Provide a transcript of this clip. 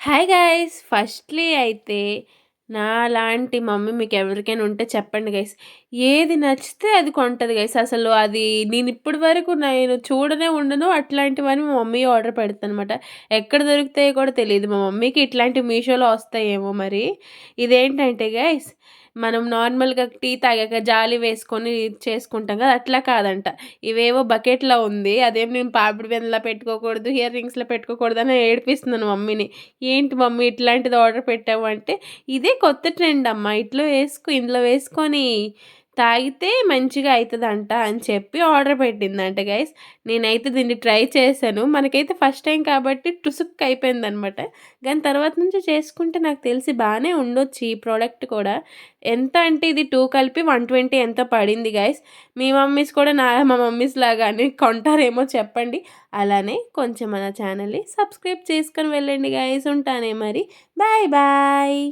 Hi guys! Firstly అయితే నాలాంటి mummy మీకెవరికైనా ఉంటే చెప్పండి గైస్. ఏది నచ్చితే అది కొంటది గైస్. అసలు అది నేనిప్పటి వరకు నేను చూడనే ఉండను. అట్లాంటివన్నీ మా మమ్మీ ఆర్డర్ పెడతదనమాట. ఎక్కడ దొరుకుతాయో కూడా తెలీదు మా మమ్మీకి. ఇట్లాంటివి మీషోలో వస్తాయేమో మరి. ఇదేంటంటే గైస్, మనం నార్మల్‌గా టీ తాగాక జాలి వేసుకొని చేసుకుంటాం కదా! అట్లా కాదంట. ఇవేవో బకెట్‌లో ఉంది. అదేం నేను పాపిడి బిళ్ళలో పెట్టుకోకూడదు, ఇయర్ రింగ్స్‌లో పెట్టుకోకూడదని ఏడిపిస్తున్నాను మమ్మీని. ఏంటి మమ్మీ ఇట్లాంటిది ఆర్డర్ పెట్టావు అంటే, ఇదే కొత్త ట్రెండ్ అమ్మా. ఇందులో వేసుకొని తాగితే మంచిగా అయితదంట అని చెప్పి ఆర్డర్ పెట్టిందంట గైస్. నేనైతే దీన్ని ట్రై చేశాను. మనకైతే ఫస్ట్ టైమ్ కాబట్టి టుసుక్ అయిపోయిందనమాట. దాని తర్వాత నుంచి చేసుకుంటే నాకు తెలిసి బానే ఉండొచ్చు ఈ ప్రోడక్ట్ కూడా. ఎంత అంటే ఇది 2 కలిపి 120 ఎంతో పడింది గైస్. మీ మమ్మీస్ కూడా మా మమ్మీస్ లాగానే కొంటారేమో చెప్పండి. అలానే కొంచెం మన ఛానల్‌ని సబ్స్క్రైబ్ చేసుకొని వెళ్ళండి గైస్. ఉంటానే మరి. Bye bye.